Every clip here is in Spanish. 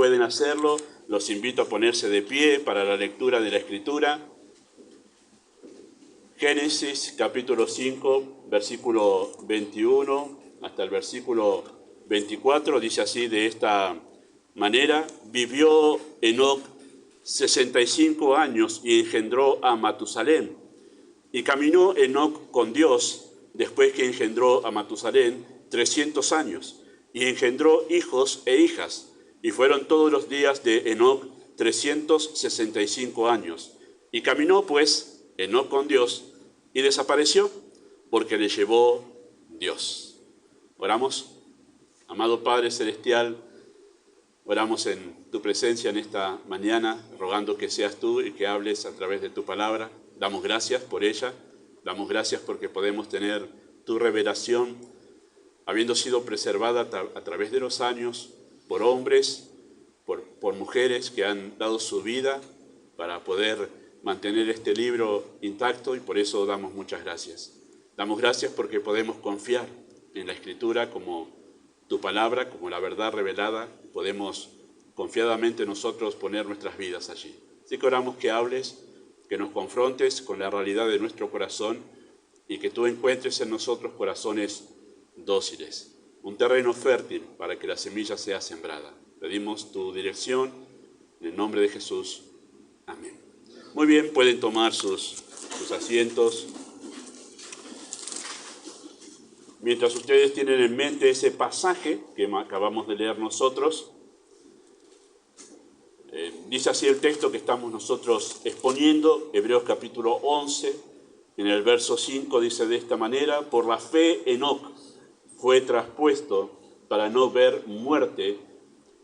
pueden hacerlo, los invito a ponerse de pie para la lectura de la Escritura. Génesis capítulo 5, versículo 21 hasta el versículo 24, dice así de esta manera: vivió Enoc 65 años y engendró a Matusalén. Y caminó Enoc con Dios después que engendró a Matusalén 300 años, y engendró hijos e hijas, y fueron todos los días de Enoc 365 años. Y caminó pues Enoc con Dios, y desapareció, porque le llevó Dios. Oramos. Amado Padre Celestial, oramos en tu presencia en esta mañana, rogando que seas tú y que hables a través de tu palabra. Damos gracias por ella, damos gracias porque podemos tener tu revelación, habiendo sido preservada a través de los años por hombres, por mujeres que han dado su vida para poder mantener este libro intacto, y por eso damos muchas gracias. Damos gracias porque podemos confiar en la Escritura como tu palabra, como la verdad revelada. Podemos confiadamente nosotros poner nuestras vidas allí. Así que oramos que hables, que nos confrontes con la realidad de nuestro corazón y que tú encuentres en nosotros corazones dóciles, un terreno fértil para que la semilla sea sembrada. Pedimos tu dirección en el nombre de Jesús. Amén. Muy bien, pueden tomar sus asientos. Mientras ustedes tienen en mente ese pasaje que acabamos de leer nosotros, dice así el texto que estamos nosotros exponiendo, Hebreos capítulo 11, en el verso 5 dice de esta manera: por la fe Enoc fue traspuesto para no ver muerte,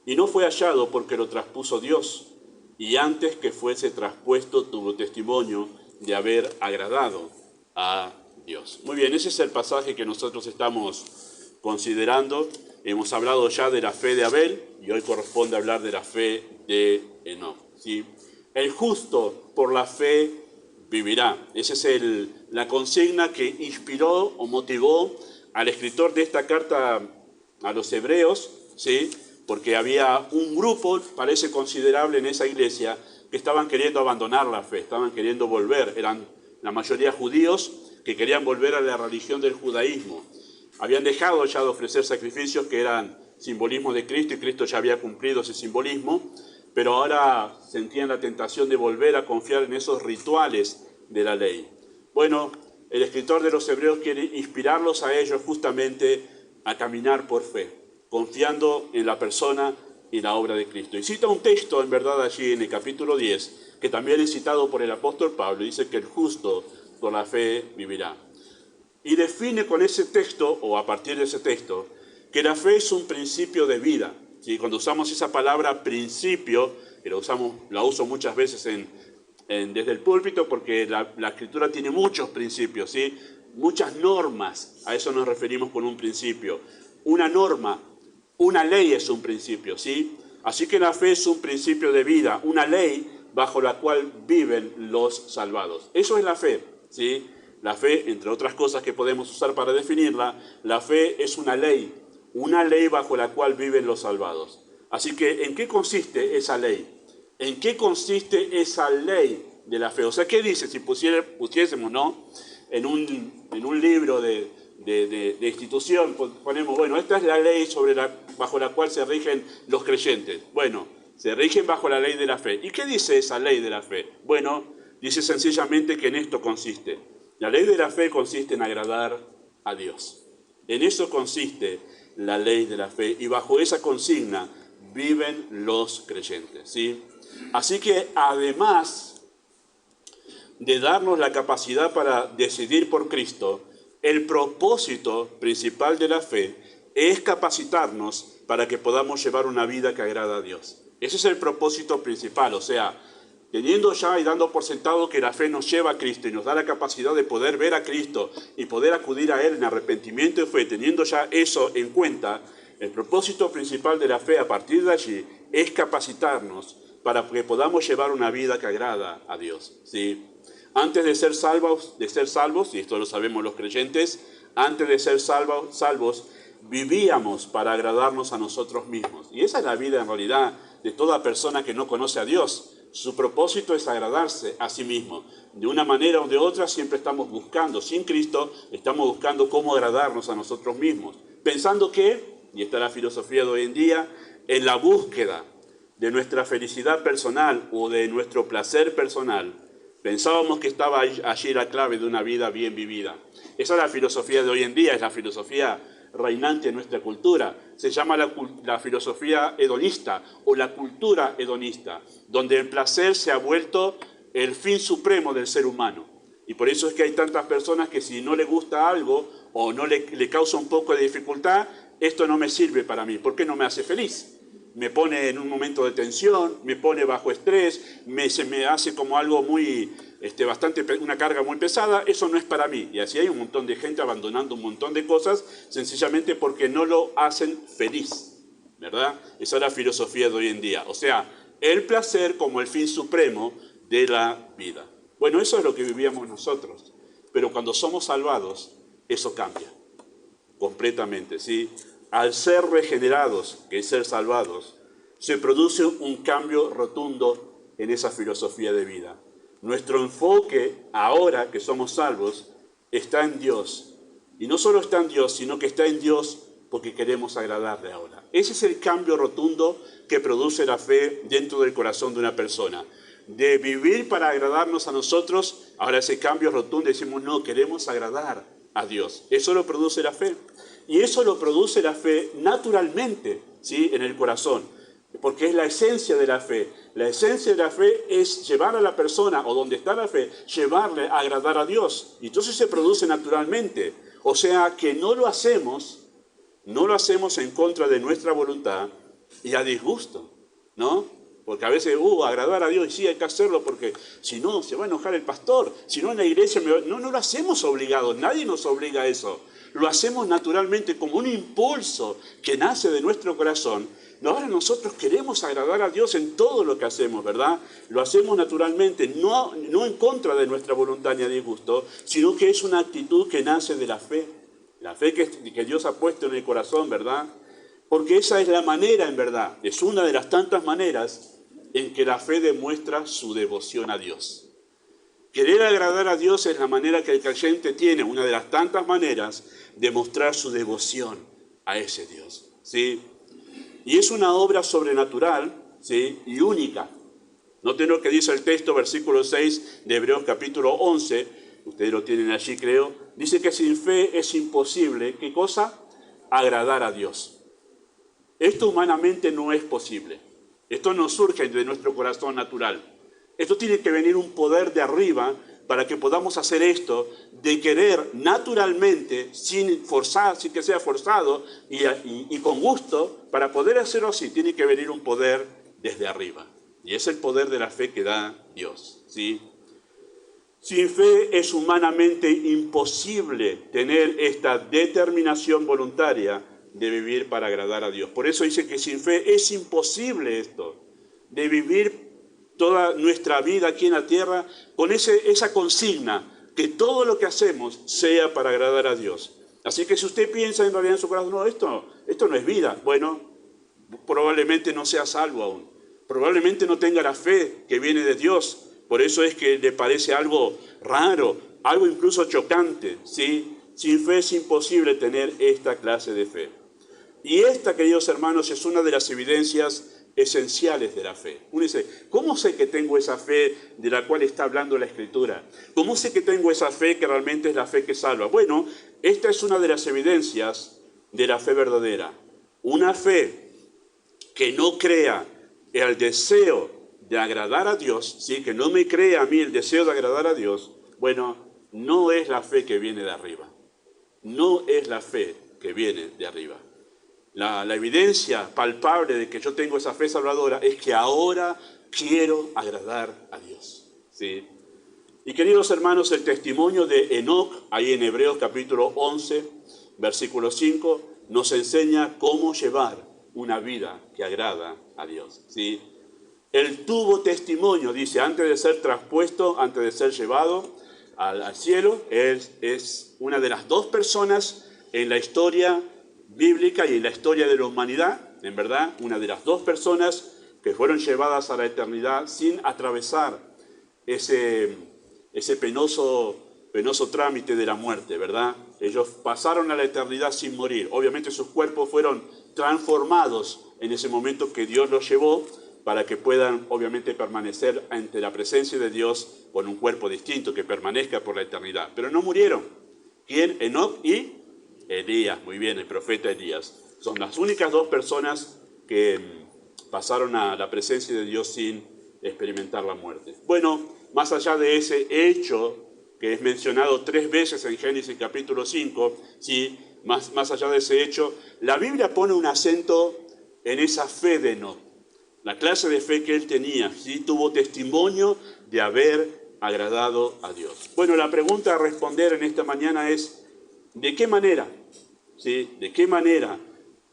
y no fue hallado porque lo traspuso Dios, y antes que fuese traspuesto tuvo testimonio de haber agradado a Dios. Muy bien, ese es el pasaje que nosotros estamos considerando. Hemos hablado ya de la fe de Abel y hoy corresponde hablar de la fe de Enoc, ¿sí? El justo por la fe vivirá. Esa es la consigna que inspiró o motivó al escritor de esta carta a los hebreos, ¿sí? Porque había un grupo, parece considerable en esa iglesia, que estaban queriendo abandonar la fe, estaban queriendo volver. Eran la mayoría judíos que querían volver a la religión del judaísmo. Habían dejado ya de ofrecer sacrificios que eran simbolismo de Cristo, y Cristo ya había cumplido ese simbolismo, pero ahora sentían la tentación de volver a confiar en esos rituales de la ley. Bueno, el escritor de los Hebreos quiere inspirarlos a ellos justamente a caminar por fe, confiando en la persona y la obra de Cristo. Y cita un texto, en verdad, allí en el capítulo 10, que también es citado por el apóstol Pablo, y dice que el justo por la fe vivirá. Y define con ese texto, o a partir de ese texto, que la fe es un principio de vida. ¿Sí? Cuando usamos esa palabra principio, que la uso muchas veces desde el púlpito, porque la Escritura tiene muchos principios, ¿sí? Muchas normas, a eso nos referimos con un principio. Una norma, una ley es un principio, ¿sí? Así que la fe es un principio de vida, una ley bajo la cual viven los salvados. Eso es la fe, ¿sí? La fe, entre otras cosas que podemos usar para definirla, la fe es una ley bajo la cual viven los salvados. Así que, ¿en qué consiste esa ley? ¿En qué consiste esa ley de la fe? O sea, ¿qué dice? Si pusiésemos, ¿no?, en un libro de institución, ponemos, bueno, esta es la ley bajo la cual se rigen los creyentes. Bueno, se rigen bajo la ley de la fe. ¿Y qué dice esa ley de la fe? Bueno, dice sencillamente que en esto consiste. La ley de la fe consiste en agradar a Dios. En eso consiste la ley de la fe, y bajo esa consigna viven los creyentes, ¿sí? Así que además de darnos la capacidad para decidir por Cristo, el propósito principal de la fe es capacitarnos para que podamos llevar una vida que agrada a Dios. Ese es el propósito principal, o sea, teniendo ya y dando por sentado que la fe nos lleva a Cristo y nos da la capacidad de poder ver a Cristo y poder acudir a Él en arrepentimiento y fe, teniendo ya eso en cuenta, el propósito principal de la fe a partir de allí es capacitarnos para que podamos llevar una vida que agrada a Dios, ¿sí? Antes de ser salvos, y esto lo sabemos los creyentes, antes de ser salvos, vivíamos para agradarnos a nosotros mismos. Y esa es la vida en realidad de toda persona que no conoce a Dios. Su propósito es agradarse a sí mismo. De una manera o de otra siempre estamos buscando, sin Cristo, estamos buscando cómo agradarnos a nosotros mismos. Pensando que, y esta es la filosofía de hoy en día, en la búsqueda de nuestra felicidad personal o de nuestro placer personal, pensábamos que estaba allí la clave de una vida bien vivida. Esa es la filosofía de hoy en día, es la filosofía reinante en nuestra cultura. Se llama la filosofía hedonista o la cultura hedonista, donde el placer se ha vuelto el fin supremo del ser humano. Y por eso es que hay tantas personas que si no le gusta algo o no le causa un poco de dificultad, esto no me sirve para mí, porque no me hace feliz. Me pone en un momento de tensión, me pone bajo estrés, se me hace como algo muy, una carga muy pesada, eso no es para mí. Y así hay un montón de gente abandonando un montón de cosas, sencillamente porque no lo hacen feliz, ¿verdad? Esa es la filosofía de hoy en día. O sea, el placer como el fin supremo de la vida. Bueno, eso es lo que vivíamos nosotros, pero cuando somos salvados, eso cambia completamente, ¿sí? Al ser regenerados, que es ser salvados, se produce un cambio rotundo en esa filosofía de vida. Nuestro enfoque, ahora que somos salvos, está en Dios. Y no solo está en Dios, sino que está en Dios porque queremos agradarle ahora. Ese es el cambio rotundo que produce la fe dentro del corazón de una persona. De vivir para agradarnos a nosotros, ahora ese cambio rotundo, decimos, no, queremos agradar a Dios. Eso lo produce la fe. Y eso lo produce la fe naturalmente, ¿sí? En el corazón, porque es la esencia de la fe. La esencia de la fe es llevar a la persona, o donde está la fe, llevarle a agradar a Dios. Y entonces se produce naturalmente. O sea que no lo hacemos en contra de nuestra voluntad y a disgusto, ¿no? Porque a veces, agradar a Dios, y sí, hay que hacerlo porque si no, se va a enojar el pastor. Si no, en la iglesia, no lo hacemos obligados, nadie nos obliga a eso. Lo hacemos naturalmente como un impulso que nace de nuestro corazón. Ahora nosotros queremos agradar a Dios en todo lo que hacemos, ¿verdad? Lo hacemos naturalmente, no en contra de nuestra voluntad ni a disgusto, sino que es una actitud que nace de la fe que Dios ha puesto en el corazón, ¿verdad? Porque esa es la manera, en verdad, es una de las tantas maneras en que la fe demuestra su devoción a Dios. Querer agradar a Dios es la manera que el creyente tiene, una de las tantas maneras de mostrar su devoción a ese Dios, ¿sí? Y es una obra sobrenatural, ¿sí? Y única. Noten lo que dice el texto, versículo 6 de Hebreos capítulo 11, ustedes lo tienen allí creo, dice que sin fe es imposible, ¿qué cosa? Agradar a Dios. Esto humanamente no es posible. Esto no surge de nuestro corazón natural. Esto tiene que venir un poder de arriba para que podamos hacer esto, de querer naturalmente, sin forzar, sin que sea forzado y con gusto, para poder hacerlo así, tiene que venir un poder desde arriba. Y es el poder de la fe que da Dios, ¿sí? Sin fe es humanamente imposible tener esta determinación voluntaria de vivir para agradar a Dios. Por eso dice que sin fe es imposible esto, de vivir toda nuestra vida aquí en la tierra con esa consigna, que todo lo que hacemos sea para agradar a Dios. Así que si usted piensa en realidad en su corazón, no, esto no es vida, bueno, probablemente no sea salvo aún. Probablemente no tenga la fe que viene de Dios. Por eso es que le parece algo raro, algo incluso chocante, ¿sí? Sin fe es imposible tener esta clase de fe. Y esta, queridos hermanos, es una de las evidencias esenciales de la fe. Uno dice, ¿cómo sé que tengo esa fe de la cual está hablando la Escritura? ¿Cómo sé que tengo esa fe que realmente es la fe que salva? Bueno, esta es una de las evidencias de la fe verdadera. Una fe que no crea el deseo de agradar a Dios, ¿sí? Que no me crea a mí el deseo de agradar a Dios, bueno, no es la fe que viene de arriba. No es la fe que viene de arriba. La evidencia palpable de que yo tengo esa fe salvadora es que ahora quiero agradar a Dios, ¿sí? Y queridos hermanos, el testimonio de Enoc, ahí en Hebreos capítulo 11, versículo 5, nos enseña cómo llevar una vida que agrada a Dios, ¿sí? Él tuvo testimonio, dice, antes de ser traspuesto, antes de ser llevado al cielo. Él es una de las dos personas en la historia bíblica y en la historia de la humanidad, en verdad, una de las dos personas que fueron llevadas a la eternidad sin atravesar ese penoso trámite de la muerte, ¿verdad? Ellos pasaron a la eternidad sin morir. Obviamente sus cuerpos fueron transformados en ese momento que Dios los llevó para que puedan, obviamente, permanecer ante la presencia de Dios con un cuerpo distinto, que permanezca por la eternidad. Pero no murieron. ¿Quién? Enoc y Elías. Muy bien, el profeta Elías. Son las únicas dos personas que pasaron a la presencia de Dios sin experimentar la muerte. Bueno, más allá de ese hecho que es mencionado 3 veces en Génesis capítulo 5, ¿sí? Más allá de ese hecho, la Biblia pone un acento en esa fe de Enoc, la clase de fe que él tenía, ¿sí? Tuvo testimonio de haber agradado a Dios. Bueno, la pregunta a responder en esta mañana es, ¿de qué manera? ¿Sí? ¿De qué manera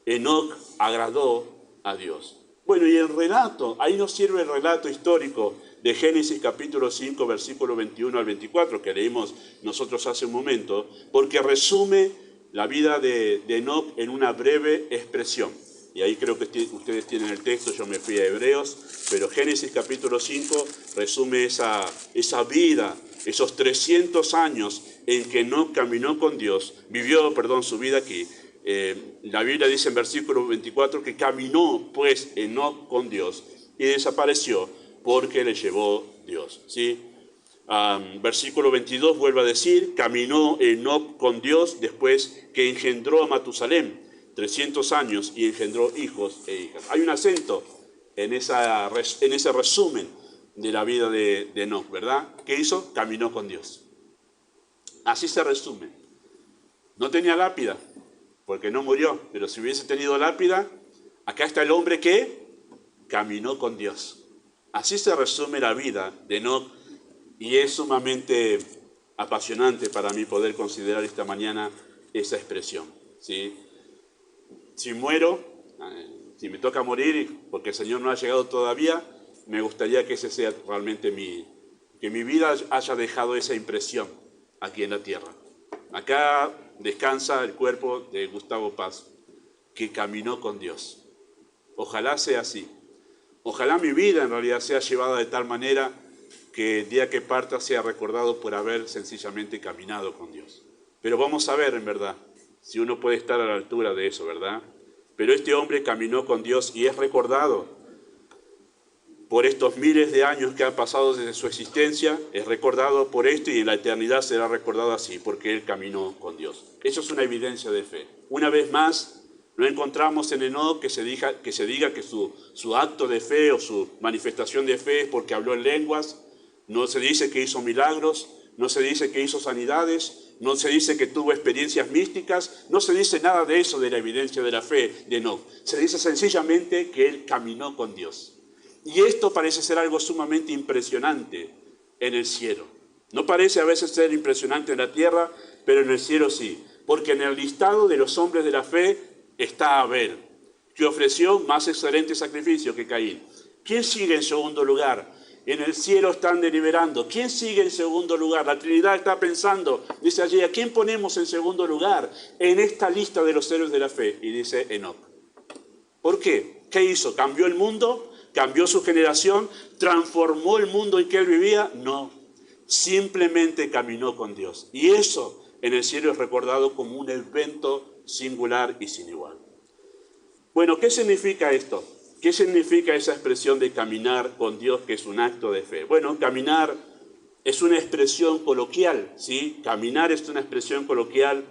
Enoc agradó a Dios? Bueno, y el relato, ahí nos sirve el relato histórico de Génesis capítulo 5, versículo 21 al 24, que leímos nosotros hace un momento, porque resume la vida de Enoc en una breve expresión. Y ahí creo que ustedes tienen el texto, yo me fui a Hebreos, pero Génesis capítulo 5 resume esa vida, esos 300 años en que Enoc caminó con Dios, vivió su vida aquí. La Biblia dice en versículo 24 que caminó pues Enoc con Dios y desapareció porque le llevó Dios, ¿sí? Versículo 22 vuelve a decir, caminó Enoc con Dios después que engendró a Matusalem, 300 años, y engendró hijos e hijas. Hay un acento en ese resumen de la vida de Enoc, ¿verdad? ¿Qué hizo? Caminó con Dios. Así se resume. No tenía lápida, porque no murió, pero si hubiese tenido lápida, acá está el hombre que caminó con Dios. Así se resume la vida de Enoc y es sumamente apasionante para mí poder considerar esta mañana esa expresión, ¿sí? Si muero, si me toca morir porque el Señor no ha llegado todavía, me gustaría que ese sea realmente que mi vida haya dejado esa impresión aquí en la tierra. Acá descansa el cuerpo de Gustavo Paz, que caminó con Dios. Ojalá sea así. Ojalá mi vida en realidad sea llevada de tal manera que el día que parta sea recordado por haber sencillamente caminado con Dios. Pero vamos a ver en verdad si uno puede estar a la altura de eso, ¿verdad? Pero este hombre caminó con Dios y es recordado por estos miles de años que han pasado desde su existencia, es recordado por esto y en la eternidad será recordado así, porque él caminó con Dios. Eso es una evidencia de fe. Una vez más, no encontramos en Enoc que se diga que su acto de fe o su manifestación de fe es porque habló en lenguas, no se dice que hizo milagros, no se dice que hizo sanidades, no se dice que tuvo experiencias místicas, no se dice nada de eso de la evidencia de la fe de Enoc. Se dice sencillamente que él caminó con Dios. Y esto parece ser algo sumamente impresionante en el cielo. No parece a veces ser impresionante en la tierra, pero en el cielo sí. Porque en el listado de los hombres de la fe está Abel, que ofreció más excelente sacrificio que Caín. ¿Quién sigue en segundo lugar? En el cielo están deliberando. ¿Quién sigue en segundo lugar? La Trinidad está pensando, dice allí, ¿a quién ponemos en segundo lugar en esta lista de los héroes de la fe? Y dice Enoc. ¿Por qué? ¿Qué hizo? ¿Cambió el mundo? ¿Cambió su generación? ¿Transformó el mundo en que él vivía? No, simplemente caminó con Dios. Y eso en el cielo es recordado como un evento singular y sin igual. Bueno, ¿qué significa esto? ¿Qué significa esa expresión de caminar con Dios, que es un acto de fe? Bueno, caminar es una expresión coloquial, ¿sí? Caminar es una expresión coloquial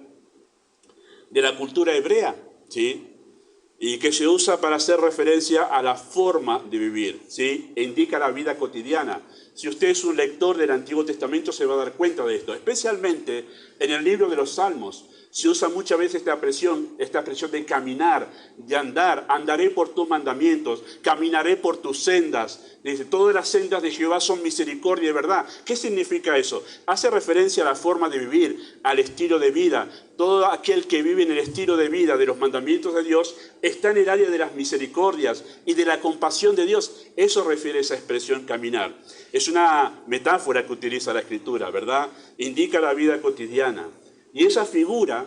de la cultura hebrea, ¿sí? Y que se usa para hacer referencia a la forma de vivir, ¿sí? E indica la vida cotidiana. Si usted es un lector del Antiguo Testamento se va a dar cuenta de esto, especialmente en el libro de los Salmos. Se usa muchas veces esta expresión de caminar, de andar. Andaré por tus mandamientos, caminaré por tus sendas. Dice, todas las sendas de Jehová son misericordia y verdad. ¿Qué significa eso? Hace referencia a la forma de vivir, al estilo de vida. Todo aquel que vive en el estilo de vida de los mandamientos de Dios está en el área de las misericordias y de la compasión de Dios. Eso refiere esa expresión caminar. Es una metáfora que utiliza la Escritura, ¿verdad? Indica la vida cotidiana. Y esa figura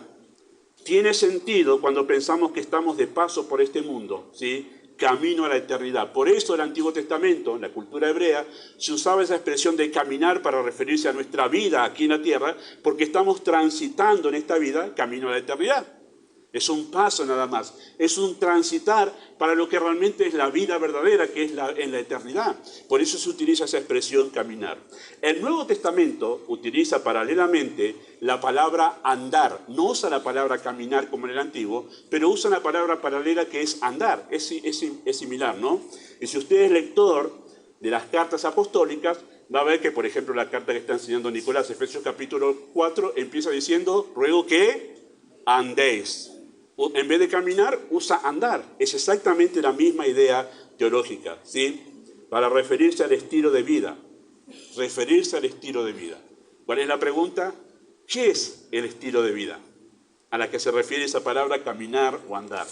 tiene sentido cuando pensamos que estamos de paso por este mundo, ¿sí? Camino a la eternidad. Por eso el Antiguo Testamento, en la cultura hebrea, se usaba esa expresión de caminar para referirse a nuestra vida aquí en la tierra, porque estamos transitando en esta vida camino a la eternidad. Es un paso nada más, es un transitar para lo que realmente es la vida verdadera, que es en la eternidad. Por eso se utiliza esa expresión caminar. El Nuevo Testamento utiliza paralelamente la palabra andar. No usa la palabra caminar como en el Antiguo, pero usa una palabra paralela que es andar. Es similar, ¿no? Y si usted es lector de las cartas apostólicas, va a ver que, por ejemplo, la carta que está enseñando Nicolás, Efesios capítulo 4, empieza diciendo, ruego que andéis. En vez de caminar, usa andar. Es exactamente la misma idea teológica, ¿sí? Para referirse al estilo de vida. Referirse al estilo de vida. ¿Cuál es la pregunta? ¿Qué es el estilo de vida a la que se refiere esa palabra caminar o andar?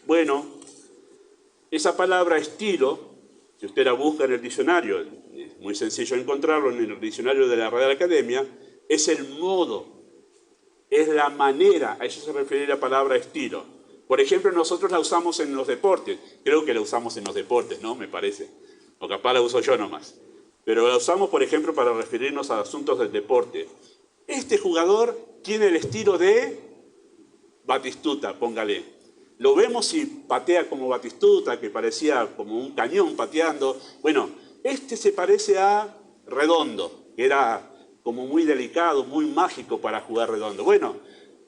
Bueno, esa palabra estilo, si usted la busca en el diccionario, es muy sencillo encontrarlo en el diccionario de la Real Academia, es el modo. Es la manera, a eso se refiere la palabra estilo. Por ejemplo, nosotros la usamos en los deportes. Creo que la usamos en los deportes, ¿no? Me parece. O capaz la uso yo nomás. Pero la usamos, por ejemplo, para referirnos a asuntos del deporte. Este jugador tiene el estilo de Batistuta, póngale. Lo vemos y patea como Batistuta, que parecía como un cañón pateando. Bueno, este se parece a Redondo, que era como muy delicado, muy mágico para jugar redondo. Bueno,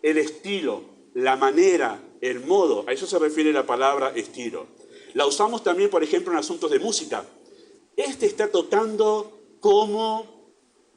el estilo, la manera, el modo, a eso se refiere la palabra estilo. La usamos también, por ejemplo, en asuntos de música. Este está tocando como,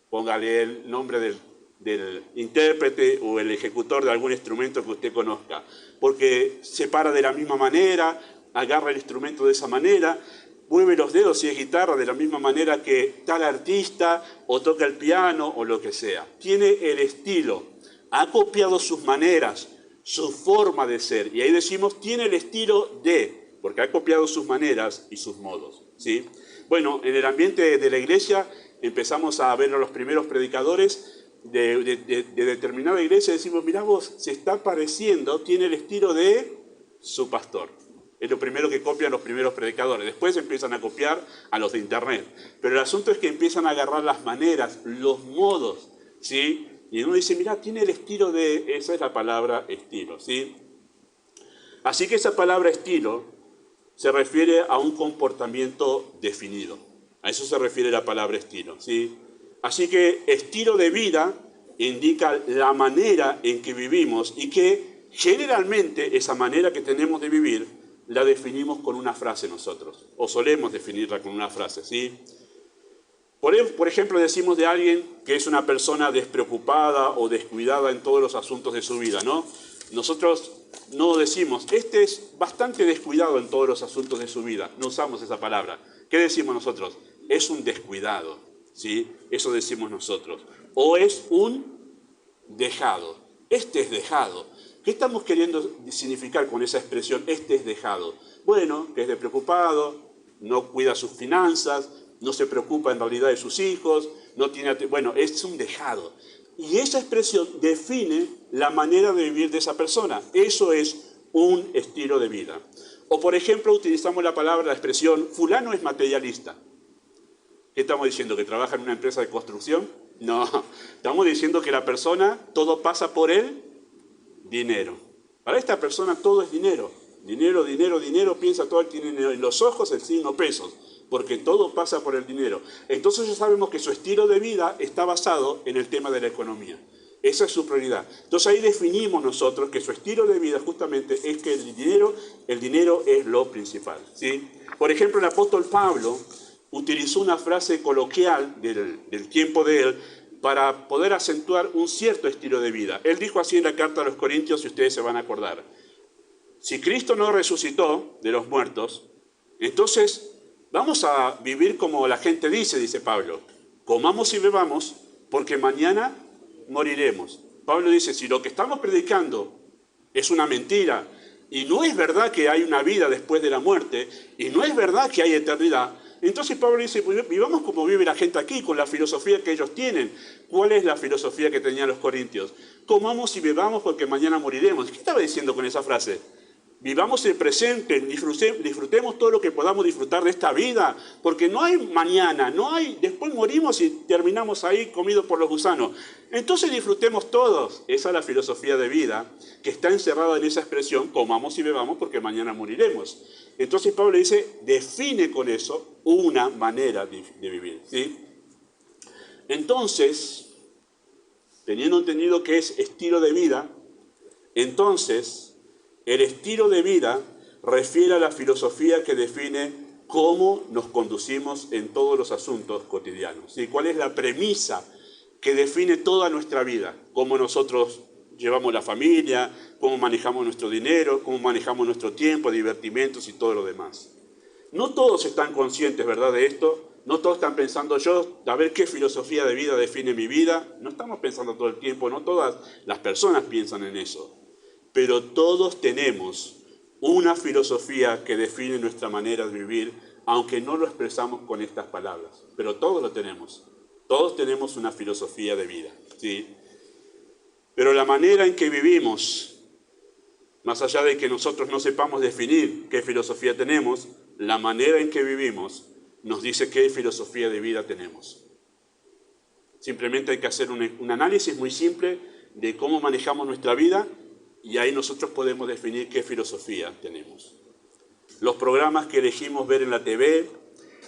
póngale el nombre del intérprete o el ejecutor de algún instrumento que usted conozca, porque se para de la misma manera, agarra el instrumento de esa manera, mueve los dedos si es guitarra de la misma manera que tal artista, o toca el piano, o lo que sea. Tiene el estilo, ha copiado sus maneras, su forma de ser. Y ahí decimos, tiene el estilo de, porque ha copiado sus maneras y sus modos, ¿sí? Bueno, en el ambiente de la iglesia empezamos a ver a los primeros predicadores de determinada iglesia, decimos, mirá vos, se está pareciendo, tiene el estilo de su pastor. Es lo primero que copian los primeros predicadores. Después empiezan a copiar a los de internet. Pero el asunto es que empiezan a agarrar las maneras, los modos, ¿sí? Y uno dice, mirá, tiene el estilo de... Esa es la palabra estilo, ¿sí? Así que esa palabra estilo se refiere a un comportamiento definido. A eso se refiere la palabra estilo, ¿sí? Así que estilo de vida indica la manera en que vivimos y que generalmente esa manera que tenemos de vivir la definimos con una frase nosotros, o solemos definirla con una frase, ¿sí? Por ejemplo, decimos de alguien que es una persona despreocupada o descuidada en todos los asuntos de su vida, ¿no? Nosotros no decimos, este es bastante descuidado en todos los asuntos de su vida, no usamos esa palabra. ¿Qué decimos nosotros? Es un descuidado, ¿sí? Eso decimos nosotros. O es un dejado, este es dejado. ¿Qué estamos queriendo significar con esa expresión, este es dejado? Bueno, que es despreocupado, no cuida sus finanzas, no se preocupa en realidad de sus hijos, no tiene... Bueno, es un dejado. Y esa expresión define la manera de vivir de esa persona. Eso es un estilo de vida. O por ejemplo, utilizamos la expresión, fulano es materialista. ¿Qué estamos diciendo? ¿Que trabaja en una empresa de construcción? No, estamos diciendo que la persona, todo pasa por él, dinero. Para esta persona todo es dinero. Dinero, dinero, dinero, piensa todo, tiene en los ojos el signo pesos, porque todo pasa por el dinero. Entonces ya sabemos que su estilo de vida está basado en el tema de la economía. Esa es su prioridad. Entonces ahí definimos nosotros que su estilo de vida justamente es que el dinero es lo principal, ¿sí? Por ejemplo, el apóstol Pablo utilizó una frase coloquial del tiempo de él para poder acentuar un cierto estilo de vida. Él dijo así en la carta a los Corintios, si ustedes se van a acordar. Si Cristo no resucitó de los muertos, entonces vamos a vivir como la gente dice Pablo. Comamos y bebamos, porque mañana moriremos. Pablo dice, si lo que estamos predicando es una mentira, y no es verdad que hay una vida después de la muerte, y no es verdad que hay eternidad, Entonces Pablo dice, pues vivamos como vive la gente aquí, con la filosofía que ellos tienen. ¿Cuál es la filosofía que tenían los corintios? Comamos y bebamos porque mañana moriremos. ¿Qué estaba diciendo con esa frase? Vivamos el presente, disfrutemos todo lo que podamos disfrutar de esta vida, porque no hay mañana, después morimos y terminamos ahí comidos por los gusanos. Entonces disfrutemos todos. Esa es la filosofía de vida que está encerrada en esa expresión, comamos y bebamos porque mañana moriremos. Entonces Pablo dice, define con eso una manera de vivir, ¿sí? Entonces, teniendo entendido que es estilo de vida, entonces el estilo de vida refiere a la filosofía que define cómo nos conducimos en todos los asuntos cotidianos. ¿Sí? ¿Cuál es la premisa que define toda nuestra vida? Cómo nosotros llevamos la familia, cómo manejamos nuestro dinero, cómo manejamos nuestro tiempo, divertimentos y todo lo demás. No todos están conscientes, ¿verdad?, de esto. No todos están pensando yo, a ver qué filosofía de vida define mi vida. No estamos pensando todo el tiempo, no todas las personas piensan en eso. Pero todos tenemos una filosofía que define nuestra manera de vivir, aunque no lo expresamos con estas palabras. Pero todos lo tenemos. Todos tenemos una filosofía de vida, ¿sí? Pero la manera en que vivimos, más allá de que nosotros no sepamos definir qué filosofía tenemos, la manera en que vivimos nos dice qué filosofía de vida tenemos. Simplemente hay que hacer un análisis muy simple de cómo manejamos nuestra vida y ahí nosotros podemos definir qué filosofía tenemos. Los programas que elegimos ver en la TV,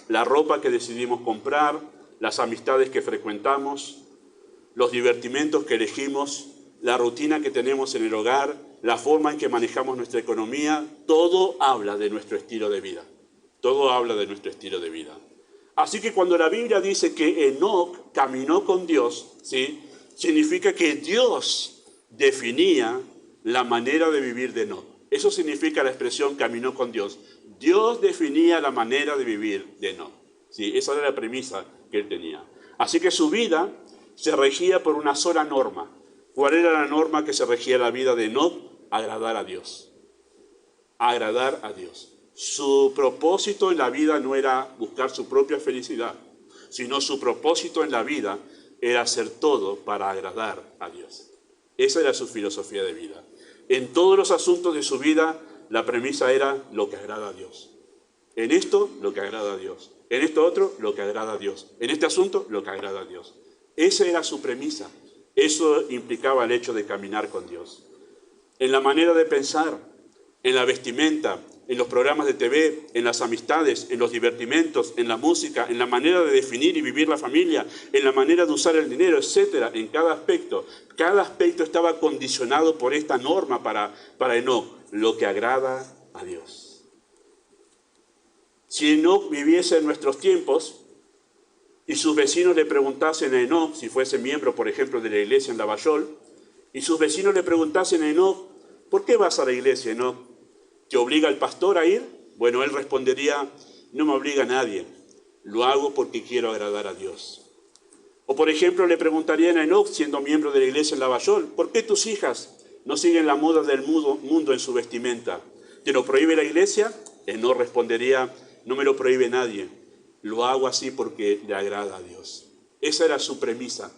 la ropa que decidimos comprar, las amistades que frecuentamos, los divertimentos que elegimos, la rutina que tenemos en el hogar, la forma en que manejamos nuestra economía, todo habla de nuestro estilo de vida. Todo habla de nuestro estilo de vida. Así que cuando la Biblia dice que Enoc caminó con Dios, ¿sí?, significa que Dios definía la manera de vivir de Enoc. Eso significa la expresión caminó con Dios. Dios definía la manera de vivir de Enoc. ¿Sí? Esa era la premisa que él tenía. Así que su vida se regía por una sola norma. ¿Cuál era la norma que se regía la vida de Enoc? Agradar a Dios. Agradar a Dios. Su propósito en la vida no era buscar su propia felicidad, sino su propósito en la vida era hacer todo para agradar a Dios. Esa era su filosofía de vida. En todos los asuntos de su vida, la premisa era lo que agrada a Dios. En esto, lo que agrada a Dios. En esto otro, lo que agrada a Dios. En este asunto, lo que agrada a Dios. Esa era su premisa. Eso implicaba el hecho de caminar con Dios. En la manera de pensar, en la vestimenta, en los programas de TV, en las amistades, en los divertimentos, en la música, en la manera de definir y vivir la familia, en la manera de usar el dinero, etc. En cada aspecto estaba condicionado por esta norma para Enoc, lo que agrada a Dios. Si Enoc viviese en nuestros tiempos y sus vecinos le preguntasen a Enoc, si fuese miembro, por ejemplo, de la iglesia en Lavallol, y sus vecinos le preguntasen a Enoc, ¿por qué vas a la iglesia, Enoc? ¿Te obliga el pastor a ir? Bueno, él respondería, no me obliga a nadie, lo hago porque quiero agradar a Dios. O por ejemplo, le preguntarían a Enoc, siendo miembro de la iglesia en Lavallol, ¿por qué tus hijas no siguen la moda del mundo en su vestimenta? ¿Te lo prohíbe la iglesia? Enoc respondería, no me lo prohíbe nadie, lo hago así porque le agrada a Dios. Esa era su premisa,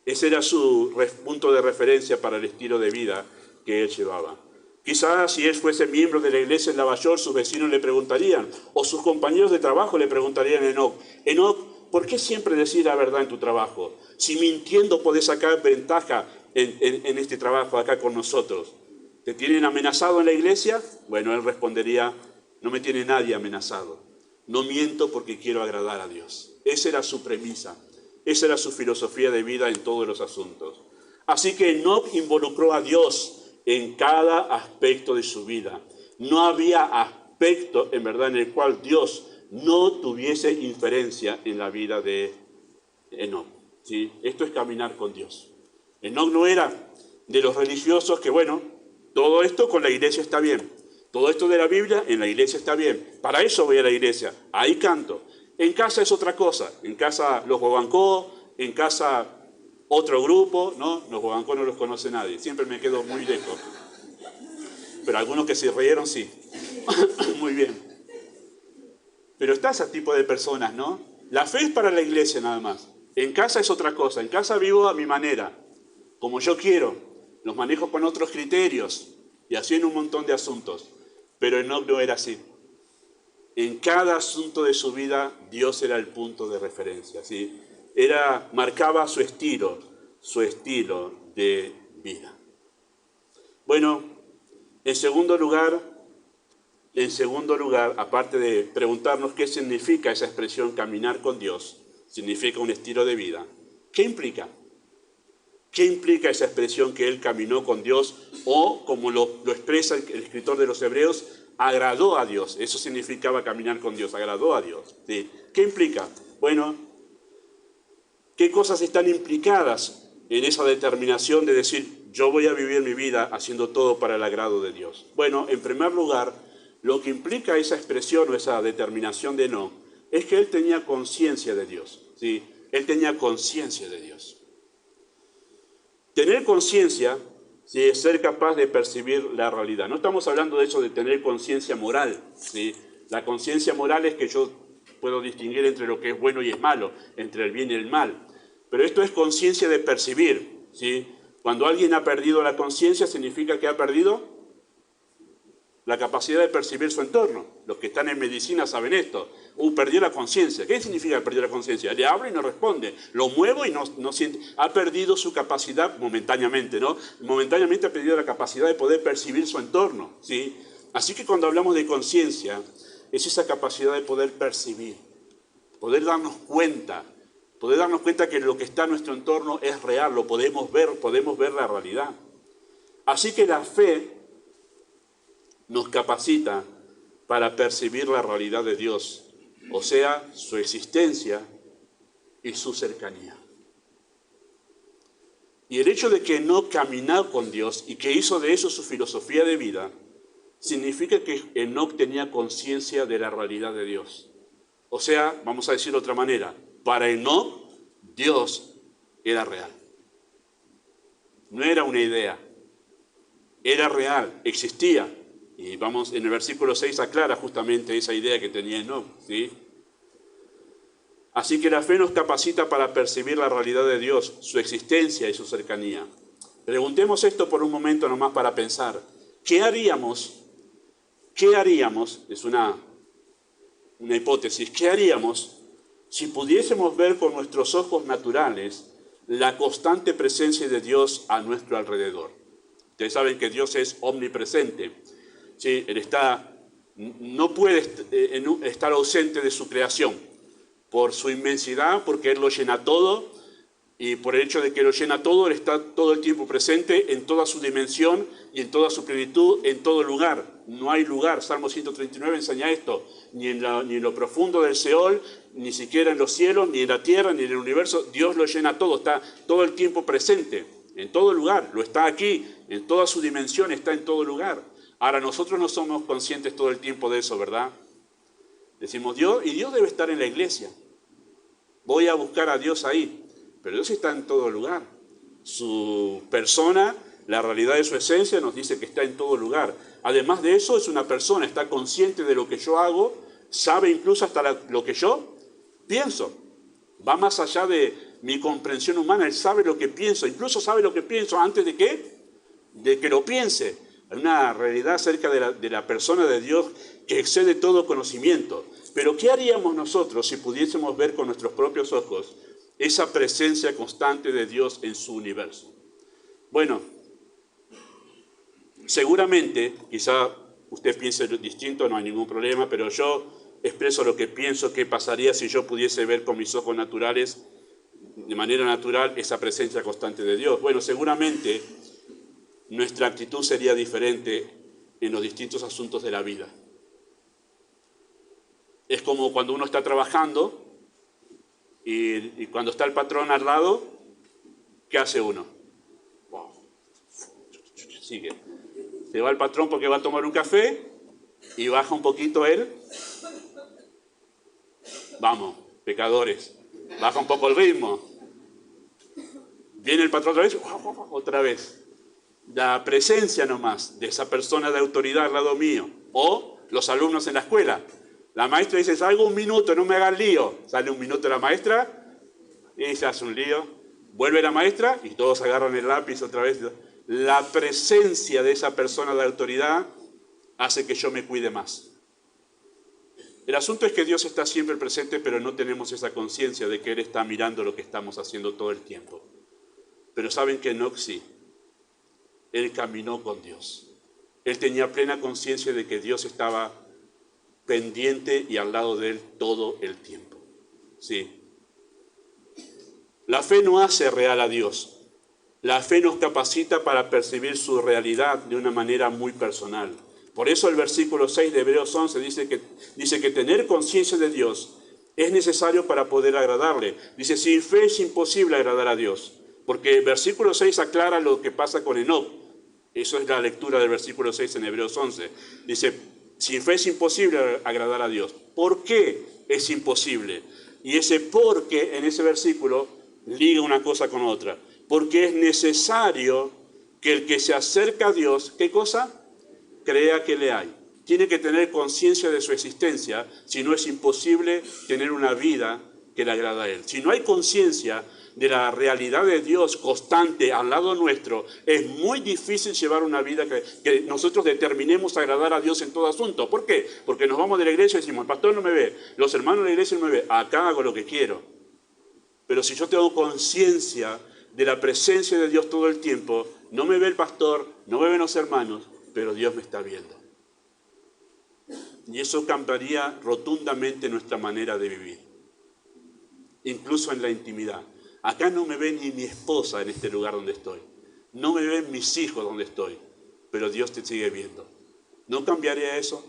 ese era su punto de referencia para el estilo de vida que él llevaba. Quizás si él fuese miembro de la iglesia en Lavallol, sus vecinos le preguntarían, o sus compañeros de trabajo le preguntarían a Enoc, Enoc, ¿por qué siempre decís la verdad en tu trabajo? Si mintiendo podés sacar ventaja en este trabajo acá con nosotros. ¿Te tienen amenazado en la iglesia? Bueno, él respondería, no me tiene nadie amenazado. No miento porque quiero agradar a Dios. Esa era su premisa, esa era su filosofía de vida en todos los asuntos. Así que Enoc involucró a Dios en cada aspecto de su vida. No había aspecto, en verdad, en el cual Dios no tuviese inferencia en la vida de Enoc. ¿Sí? Esto es caminar con Dios. Enoc no era de los religiosos que, bueno, todo esto con la iglesia está bien. Todo esto de la Biblia en la iglesia está bien. Para eso voy a la iglesia. Ahí canto. En casa es otra cosa. En casa los guaguancó, en casa otro grupo, ¿no? Los guaguancó no los conoce nadie. Siempre me quedo muy lejos. Pero algunos que se rieron, sí. Muy bien. Pero está ese tipo de personas, ¿no? La fe es para la iglesia nada más. En casa es otra cosa. En casa vivo a mi manera, como yo quiero. Los manejo con otros criterios y así en un montón de asuntos. Pero Enoc no era así. En cada asunto de su vida, Dios era el punto de referencia, ¿sí? Marcaba su estilo de vida. Bueno, en segundo lugar, aparte de preguntarnos qué significa esa expresión caminar con Dios, significa un estilo de vida. ¿Qué implica? ¿Qué implica esa expresión que él caminó con Dios? O, como lo expresa el escritor de los Hebreos, agradó a Dios. Eso significaba caminar con Dios, agradó a Dios. ¿Sí? ¿Qué implica? Bueno, ¿qué cosas están implicadas en esa determinación de decir, yo voy a vivir mi vida haciendo todo para el agrado de Dios? Bueno, en primer lugar, lo que implica esa expresión o esa determinación de no, es que él tenía conciencia de Dios. ¿Sí? Él tenía conciencia de Dios. Tener conciencia, ¿sí?, es ser capaz de percibir la realidad. No estamos hablando de eso de tener conciencia moral, ¿sí? La conciencia moral es que yo puedo distinguir entre lo que es bueno y es malo, entre el bien y el mal. Pero esto es conciencia de percibir, ¿sí? Cuando alguien ha perdido la conciencia, significa que ha perdido la capacidad de percibir su entorno. Los que están en medicina saben esto. Perdió la conciencia. ¿Qué significa perdió la conciencia? Le hablo y no responde. Lo muevo y no siente. Ha perdido su capacidad momentáneamente, ¿no? Momentáneamente ha perdido la capacidad de poder percibir su entorno, ¿sí? Así que cuando hablamos de conciencia, es esa capacidad de poder percibir, poder darnos cuenta que lo que está en nuestro entorno es real, lo podemos ver la realidad. Así que la fe nos capacita para percibir la realidad de Dios, o sea, su existencia y su cercanía. Y el hecho de que no caminó con Dios y que hizo de eso su filosofía de vida, significa que Enoc tenía conciencia de la realidad de Dios. O sea, vamos a decirlo de otra manera, para Enoc, Dios era real. No era una idea, era real, existía. Y vamos, en el versículo 6 aclara justamente esa idea que tenía Enoc, ¿sí? Así que la fe nos capacita para percibir la realidad de Dios, su existencia y su cercanía. Preguntemos esto por un momento nomás para pensar. ¿Qué haríamos? Es una hipótesis. ¿Qué haríamos si pudiésemos ver con nuestros ojos naturales la constante presencia de Dios a nuestro alrededor? Ustedes saben que Dios es omnipresente. ¿Sí? Él no puede estar ausente de su creación por su inmensidad, porque Él lo llena todo, y por el hecho de que lo llena todo, Él está todo el tiempo presente en toda su dimensión y en toda su plenitud, en todo lugar. No hay lugar, Salmo 139 enseña esto, ni en lo profundo del Seol, ni siquiera en los cielos, ni en la tierra, ni en el universo. Dios lo llena todo, está todo el tiempo presente, en todo lugar, lo está aquí, en toda su dimensión, está en todo lugar. Ahora, nosotros no somos conscientes todo el tiempo de eso, ¿verdad? Decimos Dios, y Dios debe estar en la iglesia. Voy a buscar a Dios ahí. Pero Dios está en todo lugar. Su persona, la realidad de su esencia nos dice que está en todo lugar. Además de eso, es una persona, está consciente de lo que yo hago, sabe incluso hasta lo que yo pienso. Va más allá de mi comprensión humana, Él sabe lo que pienso, incluso sabe lo que pienso antes de que lo piense. Hay una realidad acerca de la persona de Dios que excede todo conocimiento. Pero ¿qué haríamos nosotros si pudiésemos ver con nuestros propios ojos esa presencia constante de Dios en su universo? Bueno, seguramente, quizá usted piense distinto, no hay ningún problema, pero yo expreso lo que pienso que pasaría si yo pudiese ver con mis ojos naturales, de manera natural, esa presencia constante de Dios. Bueno, seguramente nuestra actitud sería diferente en los distintos asuntos de la vida. Es como cuando uno está trabajando y cuando está el patrón al lado, ¿qué hace uno? Wow. Sigue. Se va el patrón porque va a tomar un café y baja un poquito él. Vamos, pecadores, baja un poco el ritmo. Viene el patrón otra vez. La presencia nomás de esa persona de autoridad al lado mío, o los alumnos en la escuela. La maestra dice, salgo un minuto, no me hagan lío. Sale un minuto la maestra y se hace un lío. Vuelve la maestra y todos agarran el lápiz otra vez. La presencia de esa persona de autoridad hace que yo me cuide más. El asunto es que Dios está siempre presente, pero no tenemos esa conciencia de que Él está mirando lo que estamos haciendo todo el tiempo. Pero saben que Enoc sí. Él caminó con Dios. Él tenía plena conciencia de que Dios estaba pendiente y al lado de él todo el tiempo. Sí. La fe no hace real a Dios. La fe nos capacita para percibir su realidad de una manera muy personal. Por eso el versículo 6 de Hebreos 11 dice que tener conciencia de Dios es necesario para poder agradarle. Dice, sin fe es imposible agradar a Dios. Porque el versículo 6 aclara lo que pasa con Enoc. Eso es la lectura del versículo 6 en Hebreos 11. Dice, sin fe es imposible agradar a Dios. ¿Por qué es imposible? Y ese por qué en ese versículo liga una cosa con otra. Porque es necesario que el que se acerca a Dios, ¿qué cosa? Crea que le hay. Tiene que tener conciencia de su existencia, si no es imposible tener una vida que le agrada a Él. Si no hay conciencia de la realidad de Dios constante al lado nuestro, es muy difícil llevar una vida que nosotros determinemos agradar a Dios en todo asunto. ¿Por qué? Porque nos vamos de la iglesia y decimos, el pastor no me ve, los hermanos de la iglesia no me ven, acá hago lo que quiero. Pero si yo tengo conciencia de la presencia de Dios todo el tiempo, no me ve el pastor, no me ven los hermanos, pero Dios me está viendo. Y eso cambiaría rotundamente nuestra manera de vivir, incluso en la intimidad. Acá no me ve ni mi esposa en este lugar donde estoy, no me ven mis hijos donde estoy, pero Dios te sigue viendo. ¿No cambiaría eso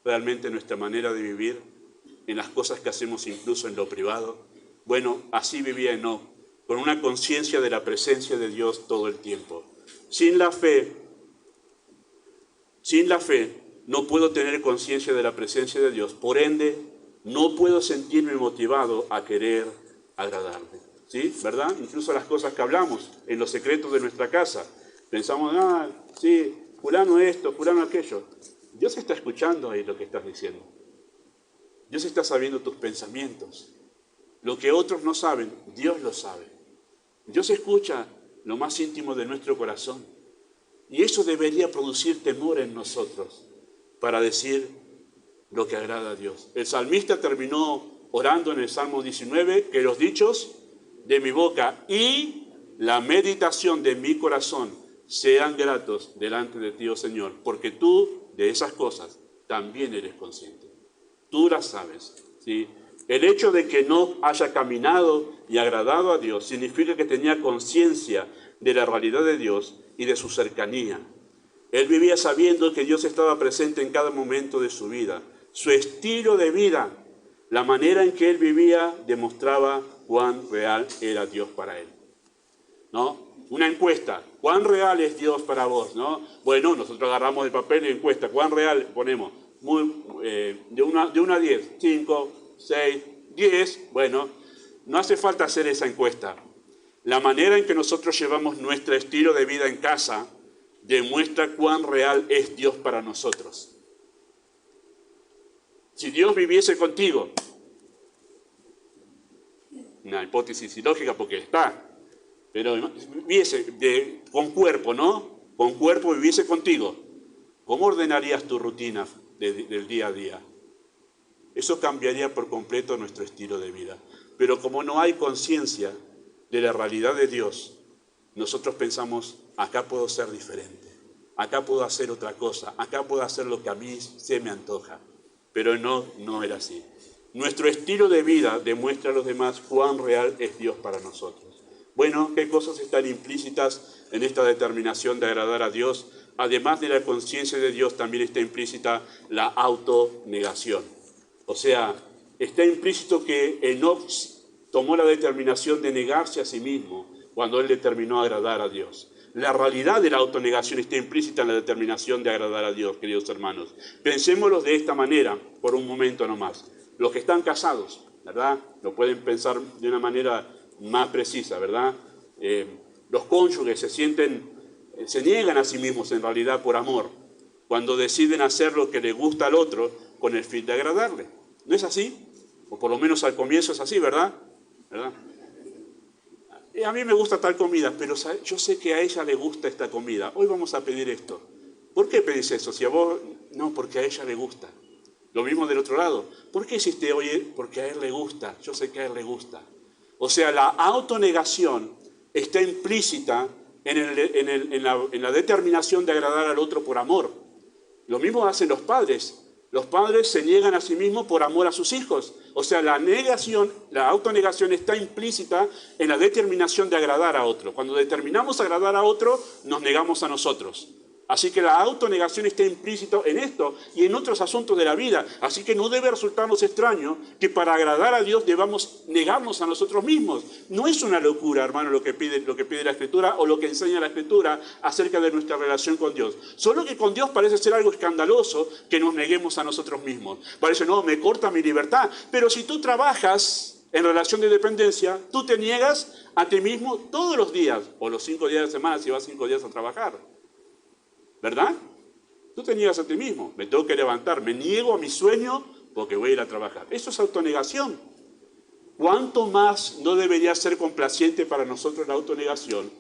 realmente nuestra manera de vivir en las cosas que hacemos incluso en lo privado? Bueno, así vivía Enoc, con una conciencia de la presencia de Dios todo el tiempo. Sin la fe, no puedo tener conciencia de la presencia de Dios. Por ende, no puedo sentirme motivado a querer agradarle. ¿Sí? ¿Verdad? Incluso las cosas que hablamos en los secretos de nuestra casa. Pensamos, sí, fulano esto, fulano aquello. Dios está escuchando ahí lo que estás diciendo. Dios está sabiendo tus pensamientos. Lo que otros no saben, Dios lo sabe. Dios escucha lo más íntimo de nuestro corazón. Y eso debería producir temor en nosotros para decir lo que agrada a Dios. El salmista terminó orando en el Salmo 19 que los dichos de mi boca y la meditación de mi corazón sean gratos delante de ti, oh Señor, porque tú de esas cosas también eres consciente. Tú las sabes, ¿sí? El hecho de que no haya caminado y agradado a Dios significa que tenía conciencia de la realidad de Dios y de su cercanía. Él vivía sabiendo que Dios estaba presente en cada momento de su vida. Su estilo de vida, la manera en que él vivía, demostraba cuán real era Dios para él. ¿No? Una encuesta, ¿cuán real es Dios para vos? ¿No? Bueno, nosotros agarramos el papel y encuesta, ¿cuán real? Ponemos de 1 a 10, 5, 6, 10, bueno, no hace falta hacer esa encuesta. La manera en que nosotros llevamos nuestro estilo de vida en casa demuestra cuán real es Dios para nosotros. Si Dios viviese contigo, una hipótesis ilógica porque está, pero viviese con cuerpo, ¿no? Con cuerpo viviese contigo, ¿cómo ordenarías tu rutina del día a día? Eso cambiaría por completo nuestro estilo de vida. Pero como no hay conciencia de la realidad de Dios, nosotros pensamos, acá puedo ser diferente, acá puedo hacer otra cosa, acá puedo hacer lo que a mí se me antoja. Pero no era así. Nuestro estilo de vida demuestra a los demás cuán real es Dios para nosotros. Bueno, ¿qué cosas están implícitas en esta determinación de agradar a Dios? Además de la conciencia de Dios, también está implícita la autonegación. O sea, está implícito que Enoc tomó la determinación de negarse a sí mismo cuando él determinó agradar a Dios. La realidad de la autonegación está implícita en la determinación de agradar a Dios, queridos hermanos. Pensémoslo de esta manera, por un momento nomás. Los que están casados, ¿verdad? Lo pueden pensar de una manera más precisa, ¿verdad? Los cónyuges se niegan a sí mismos en realidad por amor, cuando deciden hacer lo que le gusta al otro con el fin de agradarle. ¿No es así? O por lo menos al comienzo es así, ¿verdad? ¿Verdad? A mí me gusta tal comida, pero yo sé que a ella le gusta esta comida. Hoy vamos a pedir esto. ¿Por qué pedís eso? Si a vos, no, porque a ella le gusta. Lo mismo del otro lado. ¿Por qué hiciste hoy? Porque a él le gusta. Yo sé que a él le gusta. O sea, la autonegación está implícita en la determinación de agradar al otro por amor. Lo mismo hacen los padres. Los padres se niegan a sí mismos por amor a sus hijos. O sea, la autonegación está implícita en la determinación de agradar a otro. Cuando determinamos agradar a otro, nos negamos a nosotros. Así que la autonegación está implícita en esto y en otros asuntos de la vida. Así que no debe resultarnos extraño que para agradar a Dios debamos negarnos a nosotros mismos. No es una locura, hermano, lo que pide la Escritura o lo que enseña la Escritura acerca de nuestra relación con Dios. Solo que con Dios parece ser algo escandaloso que nos neguemos a nosotros mismos. Parece, no, me corta mi libertad. Pero si tú trabajas en relación de dependencia, tú te niegas a ti mismo todos los días, o los 5 días de semana si vas 5 días a trabajar. ¿Verdad? Tú te niegas a ti mismo. Me tengo que levantar, me niego a mi sueño porque voy a ir a trabajar. Eso es autonegación. ¿Cuánto más no debería ser complaciente para nosotros la autonegación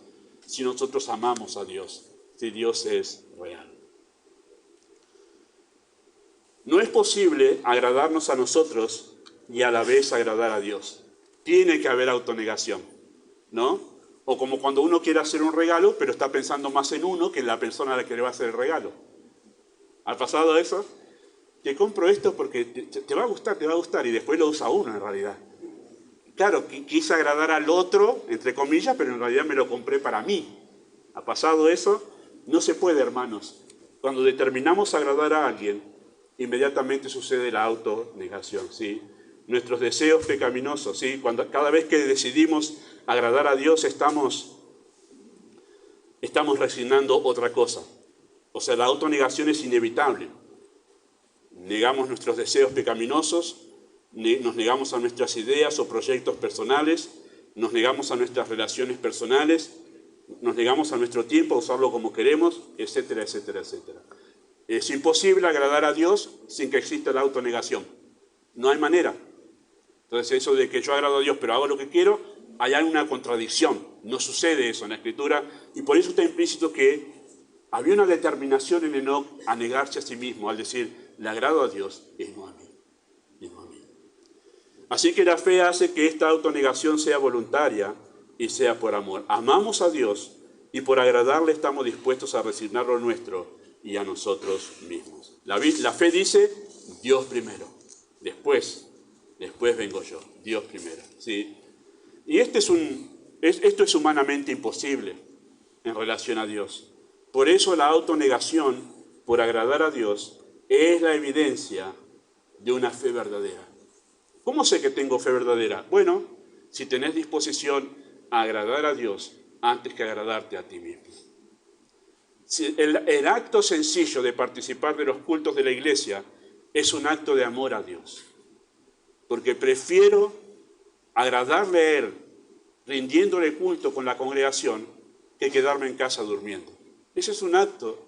si nosotros amamos a Dios, si Dios es real? No es posible agradarnos a nosotros y a la vez agradar a Dios. Tiene que haber autonegación, ¿no? O como cuando uno quiere hacer un regalo, pero está pensando más en uno que en la persona a la que le va a hacer el regalo. ¿Ha pasado eso? Te compro esto porque te va a gustar, y después lo usa uno en realidad. Claro, quise agradar al otro, entre comillas, pero en realidad me lo compré para mí. ¿Ha pasado eso? No se puede, hermanos. Cuando determinamos agradar a alguien, inmediatamente sucede la autonegación, ¿sí? Nuestros deseos pecaminosos, ¿sí? Cada vez que decidimos agradar a Dios estamos resignando otra cosa. O sea, la autonegación es inevitable. Negamos nuestros deseos pecaminosos, nos negamos a nuestras ideas o proyectos personales, nos negamos a nuestras relaciones personales, nos negamos a nuestro tiempo a usarlo como queremos, etcétera, etcétera, etcétera. Es imposible agradar a Dios sin que exista la autonegación. No hay manera. Entonces eso de que yo agrado a Dios pero hago lo que quiero, hay una contradicción. No sucede eso en la Escritura y por eso está implícito que había una determinación en Enoc a negarse a sí mismo, al decir, le agrado a Dios y no a mí. Y no a mí. Así que la fe hace que esta autonegación sea voluntaria y sea por amor. Amamos a Dios y por agradarle estamos dispuestos a resignar lo nuestro y a nosotros mismos. La fe dice, Dios primero, después vengo yo, Dios primero. ¿Sí? Y esto es humanamente imposible en relación a Dios. Por eso la autonegación por agradar a Dios es la evidencia de una fe verdadera. ¿Cómo sé que tengo fe verdadera? Bueno, si tenés disposición a agradar a Dios antes que agradarte a ti mismo. Si el acto sencillo de participar de los cultos de la iglesia es un acto de amor a Dios. Porque prefiero agradarle a Él rindiéndole culto con la congregación que quedarme en casa durmiendo. Ese es un acto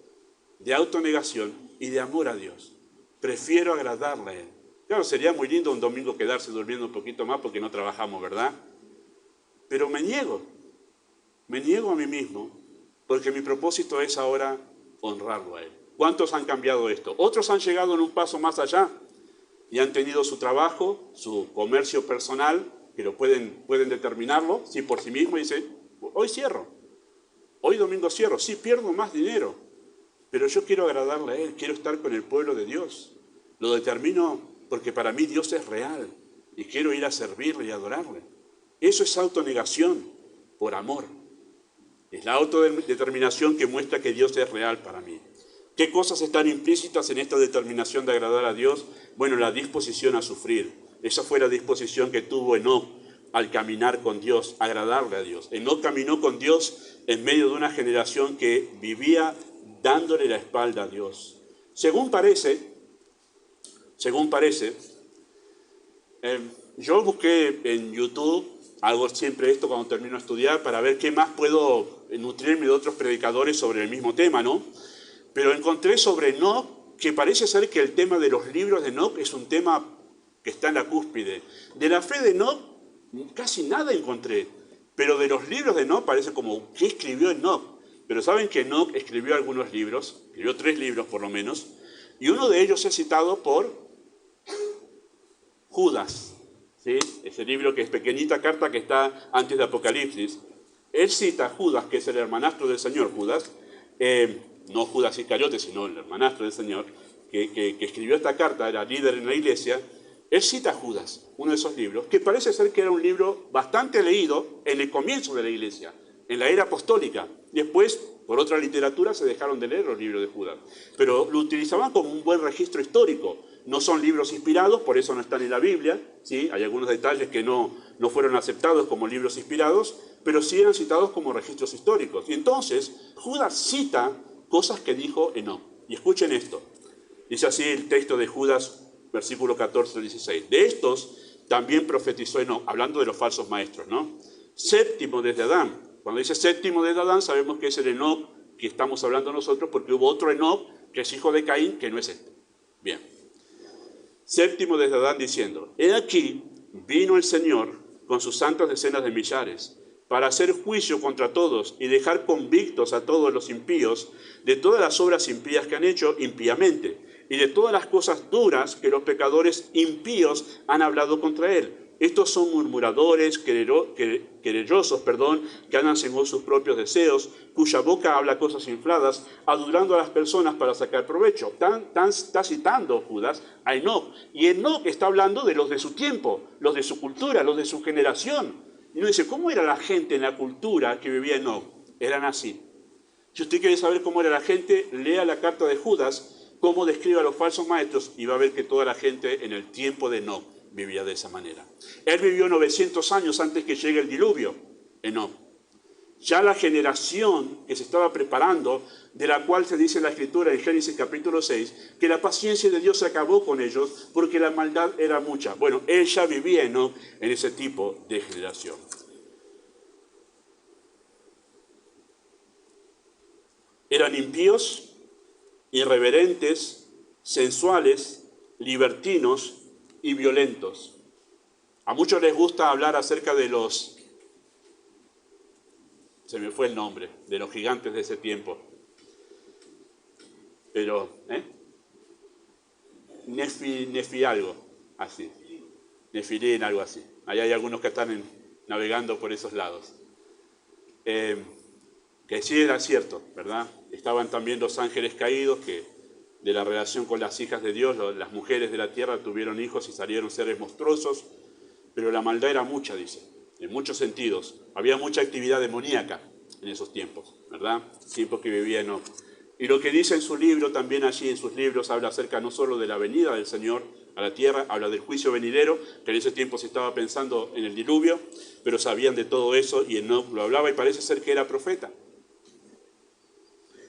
de autonegación y de amor a Dios. Prefiero agradarle a Él. Claro, sería muy lindo un domingo quedarse durmiendo un poquito más porque no trabajamos, ¿verdad? Pero me niego a mí mismo porque mi propósito es ahora honrarlo a Él. ¿Cuántos han cambiado esto? Otros han llegado en un paso más allá y han tenido su trabajo, su comercio personal, que lo pueden determinarlo, sí, por sí mismo, y dicen, hoy cierro, hoy domingo cierro, sí, pierdo más dinero, pero yo quiero agradarle a Él, quiero estar con el pueblo de Dios. Lo determino porque para mí Dios es real y quiero ir a servirle y adorarle. Eso es autonegación por amor. Es la autodeterminación que muestra que Dios es real para mí. ¿Qué cosas están implícitas en esta determinación de agradar a Dios? Bueno, la disposición a sufrir. Esa fue la disposición que tuvo Enoc al caminar con Dios, agradarle a Dios. Enoc caminó con Dios en medio de una generación que vivía dándole la espalda a Dios. Según parece, yo busqué en YouTube, hago siempre esto cuando termino de estudiar, para ver qué más puedo nutrirme de otros predicadores sobre el mismo tema, ¿no? Pero encontré sobre Enoc que parece ser que el tema de los libros de Enoc es un tema que está en la cúspide. De la fe de Enoc casi nada encontré, pero de los libros de Enoc parece como, ¿qué escribió Enoc? Pero saben que Enoc escribió algunos libros, escribió 3 libros por lo menos, y uno de ellos es citado por Judas, ¿sí? Ese libro que es pequeñita carta que está antes de Apocalipsis. Él cita a Judas, que es el hermanastro del Señor, Judas, no Judas Iscariote, sino el hermanastro del Señor, que escribió esta carta, era líder en la iglesia. Él cita a Judas, uno de esos libros, que parece ser que era un libro bastante leído en el comienzo de la iglesia, en la era apostólica. Después, por otra literatura, se dejaron de leer los libros de Judas. Pero lo utilizaban como un buen registro histórico. No son libros inspirados, por eso no están en la Biblia, ¿sí? Hay algunos detalles que no fueron aceptados como libros inspirados, pero sí eran citados como registros históricos. Y entonces, Judas cita cosas que dijo Enoc. Y escuchen esto. Dice así el texto de Judas, versículo 14 al 16. De estos también profetizó Enoc, hablando de los falsos maestros, ¿no? Séptimo desde Adán. Cuando dice séptimo desde Adán, sabemos que es el Enoc que estamos hablando nosotros, porque hubo otro Enoc, que es hijo de Caín, que no es este. Bien. Séptimo desde Adán diciendo, he aquí vino el Señor con sus santas decenas de millares, para hacer juicio contra todos y dejar convictos a todos los impíos de todas las obras impías que han hecho impíamente y de todas las cosas duras que los pecadores impíos han hablado contra él. Estos son murmuradores, querellosos, que andan según sus propios deseos, cuya boca habla cosas infladas, adulando a las personas para sacar provecho. Está citando Judas a Enoc. Y Enoc está hablando de los de su tiempo, los de su cultura, los de su generación. Y uno dice, ¿cómo era la gente en la cultura que vivía Enoc? Eran así. Si usted quiere saber cómo era la gente, lea la carta de Judas, cómo describe a los falsos maestros, y va a ver que toda la gente en el tiempo de Enoc vivía de esa manera. Él vivió 900 años antes que llegue el diluvio, Enoc. Ya la generación que se estaba preparando, de la cual se dice en la Escritura en Génesis capítulo 6, que la paciencia de Dios se acabó con ellos porque la maldad era mucha. Bueno, él ya vivía, Enoc, en ese tipo de generación. Eran impíos, irreverentes, sensuales, libertinos y violentos. A muchos les gusta hablar acerca de los, se me fue el nombre, de los gigantes de ese tiempo. Pero, Nefi algo, así. Nefilín, algo así. Ahí hay algunos que están navegando por esos lados. Que sí era cierto, ¿verdad? Estaban también los ángeles caídos que de la relación con las hijas de Dios, las mujeres de la tierra tuvieron hijos y salieron seres monstruosos, pero la maldad era mucha, dice, en muchos sentidos. Había mucha actividad demoníaca en esos tiempos, ¿verdad? Tiempos que vivía Enoc. Y lo que dice en su libro, también allí en sus libros, habla acerca no solo de la venida del Señor a la tierra, habla del juicio venidero, que en ese tiempo se estaba pensando en el diluvio, pero sabían de todo eso y Enoc lo hablaba y parece ser que era profeta.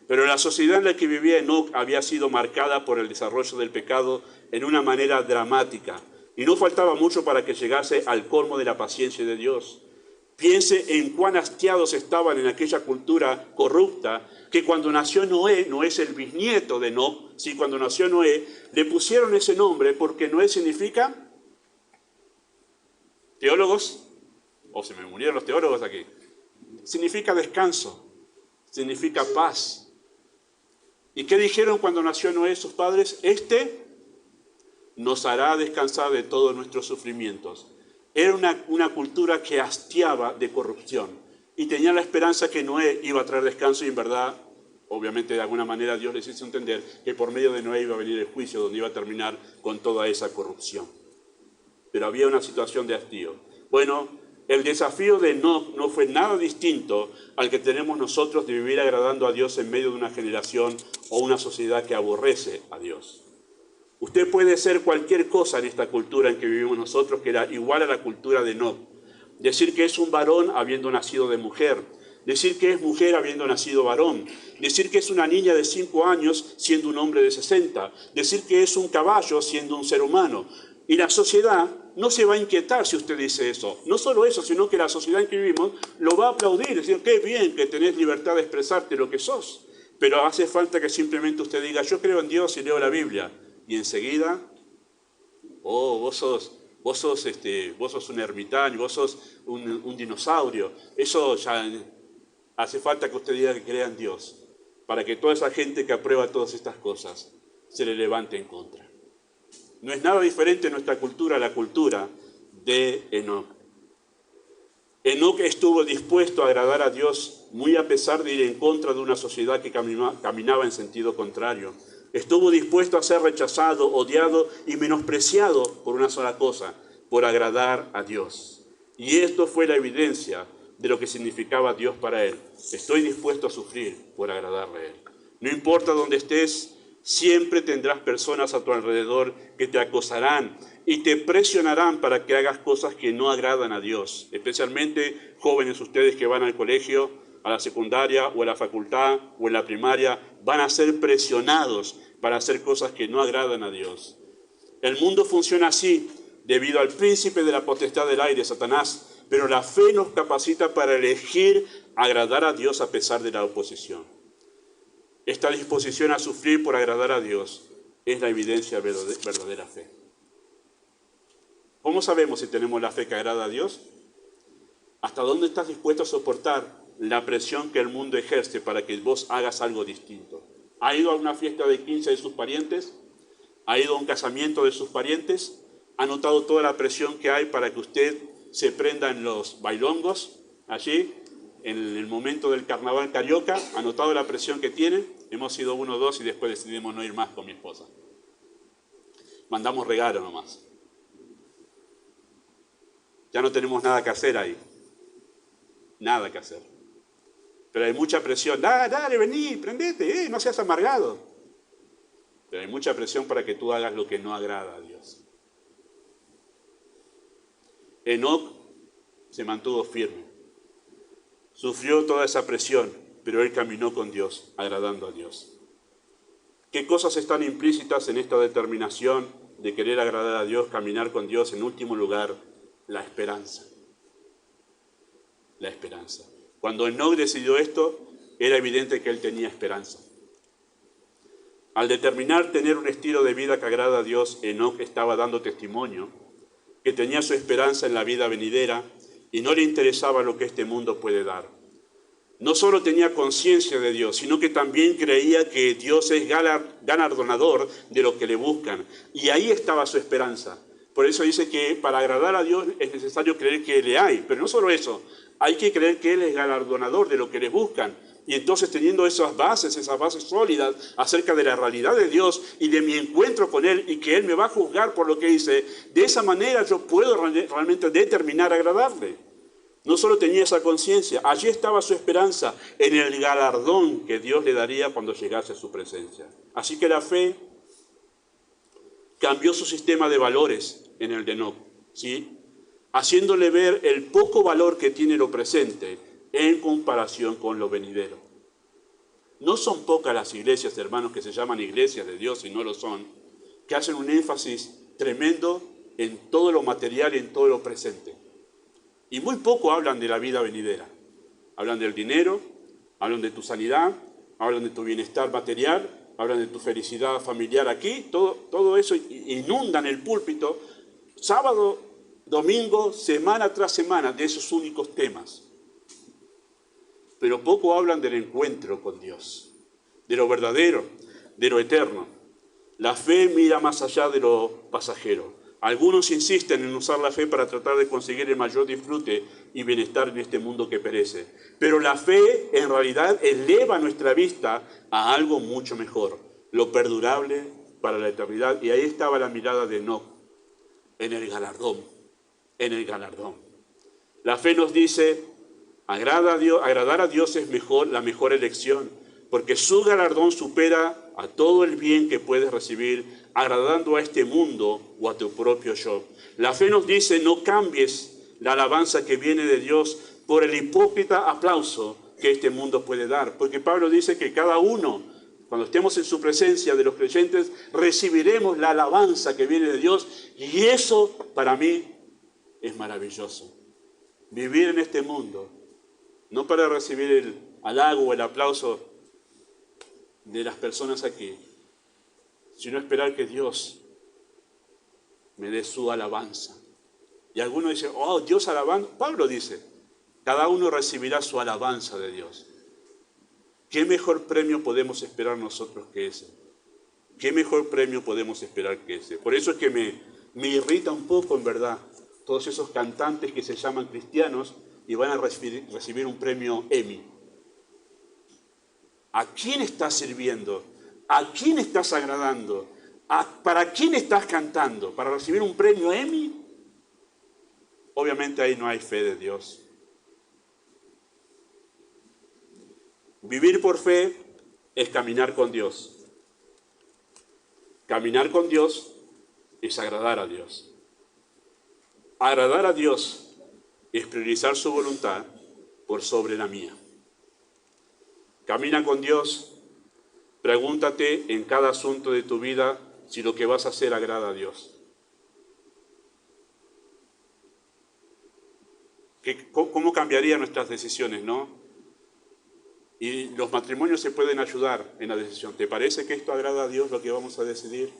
Pero la sociedad en la que vivía Enoc había sido marcada por el desarrollo del pecado en una manera dramática. Y no faltaba mucho para que llegase al colmo de la paciencia de Dios. Piense en cuán hastiados estaban en aquella cultura corrupta, que cuando nació Noé, Noé es el bisnieto de Enoc, ¿sí? Cuando nació Noé, le pusieron ese nombre porque Noé significa teólogos, o se me murieron los teólogos aquí, significa descanso, significa paz. ¿Y qué dijeron cuando nació Noé sus padres? Este nos hará descansar de todos nuestros sufrimientos. Era una cultura que hastiaba de corrupción y tenía la esperanza que Noé iba a traer descanso y en verdad, obviamente de alguna manera Dios les hizo entender que por medio de Noé iba a venir el juicio donde iba a terminar con toda esa corrupción. Pero había una situación de hastío. Bueno, el desafío de Enoc no fue nada distinto al que tenemos nosotros de vivir agradando a Dios en medio de una generación o una sociedad que aborrece a Dios. Usted puede ser cualquier cosa en esta cultura en que vivimos nosotros, que era igual a la cultura de Enoc. Decir que es un varón habiendo nacido de mujer. Decir que es mujer habiendo nacido varón. Decir que es una niña de 5 años siendo un hombre de 60. Decir que es un caballo siendo un ser humano. Y la sociedad no se va a inquietar si usted dice eso. No solo eso, sino que la sociedad en que vivimos lo va a aplaudir. Decir, qué bien que tenés libertad de expresarte lo que sos. Pero hace falta que simplemente usted diga, yo creo en Dios y leo la Biblia. Y enseguida Oh, vos sos un ermitaño, vos sos un dinosaurio. Eso ya hace falta que usted diga que crea en Dios, para que toda esa gente que aprueba todas estas cosas se le levante en contra. No es nada diferente en nuestra cultura a la cultura de Enoc. Enoc estuvo dispuesto a agradar a Dios muy a pesar de ir en contra de una sociedad que caminaba en sentido contrario. Estuvo dispuesto a ser rechazado, odiado y menospreciado por una sola cosa, por agradar a Dios. Y esto fue la evidencia de lo que significaba Dios para él. Estoy dispuesto a sufrir por agradarle a él. No importa dónde estés, siempre tendrás personas a tu alrededor que te acosarán y te presionarán para que hagas cosas que no agradan a Dios. Especialmente jóvenes ustedes que van al colegio, a la secundaria o a la facultad o en la primaria, van a ser presionados para hacer cosas que no agradan a Dios. El mundo funciona así debido al príncipe de la potestad del aire, Satanás, pero la fe nos capacita para elegir agradar a Dios a pesar de la oposición. Esta disposición a sufrir por agradar a Dios es la evidencia de verdadera fe. ¿Cómo sabemos si tenemos la fe que agrada a Dios? ¿Hasta dónde estás dispuesto a soportar la presión que el mundo ejerce para que vos hagas algo distinto? ¿Ha ido a una fiesta de 15 de sus parientes? ¿Ha ido a un casamiento de sus parientes? ¿Ha notado toda la presión que hay para que usted se prenda en los bailongos allí, en el momento del carnaval carioca? ¿Ha notado la presión que tiene? Hemos ido 1 o 2 y después decidimos no ir más con mi esposa. Mandamos regalo nomás. Ya no tenemos nada que hacer ahí. Nada que hacer. Pero hay mucha presión. Dale, vení, prendete, no seas amargado. Pero hay mucha presión para que tú hagas lo que no agrada a Dios. Enoc se mantuvo firme. Sufrió toda esa presión, pero él caminó con Dios, agradando a Dios. ¿Qué cosas están implícitas en esta determinación de querer agradar a Dios, caminar con Dios? En último lugar, la esperanza. La esperanza. Cuando Enoc decidió esto, era evidente que él tenía esperanza. Al determinar tener un estilo de vida que agrada a Dios, Enoc estaba dando testimonio que tenía su esperanza en la vida venidera y no le interesaba lo que este mundo puede dar. No solo tenía conciencia de Dios, sino que también creía que Dios es galardonador de lo que le buscan. Y ahí estaba su esperanza. Por eso dice que para agradar a Dios es necesario creer que le hay. Pero no solo eso, hay que creer que Él es galardonador de lo que le buscan. Y entonces teniendo esas bases sólidas acerca de la realidad de Dios y de mi encuentro con Él y que Él me va a juzgar por lo que hice, de esa manera yo puedo realmente determinar agradarle. No solo tenía esa conciencia, allí estaba su esperanza en el galardón que Dios le daría cuando llegase a su presencia. Así que la fe cambió su sistema de valores en el de Enoc, ¿sí? Haciéndole ver el poco valor que tiene lo presente en comparación con lo venidero. No son pocas las iglesias, hermanos, que se llaman iglesias de Dios y no lo son, que hacen un énfasis tremendo en todo lo material y en todo lo presente. Y muy poco hablan de la vida venidera. Hablan del dinero, hablan de tu sanidad, hablan de tu bienestar material, hablan de tu felicidad familiar aquí, todo eso inundan el púlpito, sábado, domingo, semana tras semana, de esos únicos temas. Pero poco hablan del encuentro con Dios, de lo verdadero, de lo eterno. La fe mira más allá de lo pasajero. Algunos insisten en usar la fe para tratar de conseguir el mayor disfrute y bienestar en este mundo que perece. Pero la fe en realidad eleva nuestra vista a algo mucho mejor, lo perdurable para la eternidad. Y ahí estaba la mirada de Enoc, en el galardón, en el galardón. La fe nos dice, agradar a Dios es la mejor elección, porque su galardón supera a todo el bien que puedes recibir agradando a este mundo o a tu propio yo. La fe nos dice, no cambies la alabanza que viene de Dios por el hipócrita aplauso que este mundo puede dar. Porque Pablo dice que cada uno, cuando estemos en su presencia de los creyentes, recibiremos la alabanza que viene de Dios. Y eso para mí es maravilloso. Vivir en este mundo, no para recibir el halago o el aplauso de las personas aquí, sino esperar que Dios me dé su alabanza. Y algunos dicen, oh, Dios alabanza. Pablo dice, cada uno recibirá su alabanza de Dios. ¿Qué mejor premio podemos esperar nosotros que ese? ¿Qué mejor premio podemos esperar que ese? Por eso es que me irrita un poco, en verdad, todos esos cantantes que se llaman cristianos y van a recibir un premio Emmy. ¿A quién estás sirviendo? ¿A quién estás agradando? ¿Para quién estás cantando? ¿Para recibir un premio Emmy? Obviamente ahí no hay fe de Dios. Vivir por fe es caminar con Dios. Caminar con Dios es agradar a Dios. Agradar a Dios es priorizar su voluntad por sobre la mía. Camina con Dios. Pregúntate en cada asunto de tu vida si lo que vas a hacer agrada a Dios. ¿Cómo cambiarían nuestras decisiones, no? Y los matrimonios se pueden ayudar en la decisión. ¿Te parece que esto agrada a Dios lo que vamos a decidir?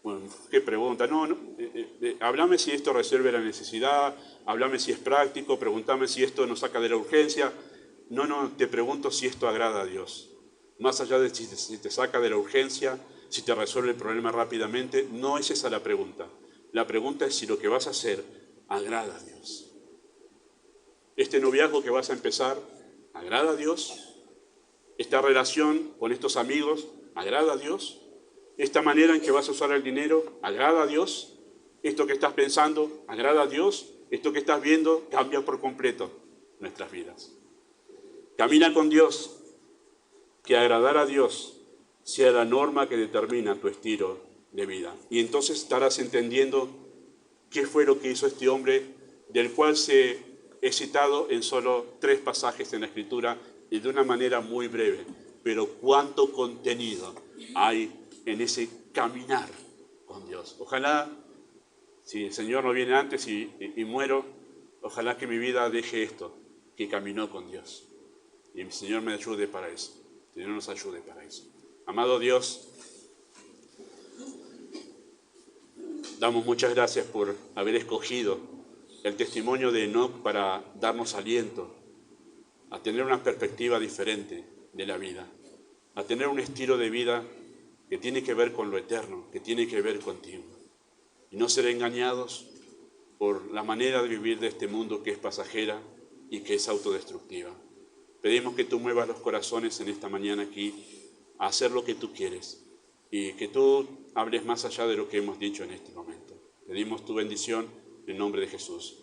Bueno, ¿qué pregunta? Háblame si esto resuelve la necesidad, háblame si es práctico, pregúntame si esto nos saca de la urgencia. No, te pregunto si esto agrada a Dios. Más allá de si te saca de la urgencia, si te resuelve el problema rápidamente, no es esa la pregunta. La pregunta es si lo que vas a hacer agrada a Dios. Este noviazgo que vas a empezar, ¿agrada a Dios? ¿Esta relación con estos amigos, agrada a Dios? ¿Esta manera en que vas a usar el dinero, agrada a Dios? ¿Esto que estás pensando, agrada a Dios? ¿Esto que estás viendo, cambia por completo nuestras vidas? Camina con Dios, que agradar a Dios sea la norma que determina tu estilo de vida. Y entonces estarás entendiendo qué fue lo que hizo este hombre, del cual he citado en solo 3 pasajes en la Escritura y de una manera muy breve. Pero cuánto contenido hay en ese caminar con Dios. Ojalá, si el Señor no viene antes y muero, ojalá que mi vida deje esto, que caminó con Dios. Y el Señor me ayude para eso. El Señor nos ayude para eso. Amado Dios, damos muchas gracias por haber escogido el testimonio de Enoc para darnos aliento a tener una perspectiva diferente de la vida, a tener un estilo de vida que tiene que ver con lo eterno, que tiene que ver contigo. Y no ser engañados por la manera de vivir de este mundo que es pasajera y que es autodestructiva. Pedimos que tú muevas los corazones en esta mañana aquí a hacer lo que tú quieres y que tú hables más allá de lo que hemos dicho en este momento. Pedimos tu bendición en nombre de Jesús.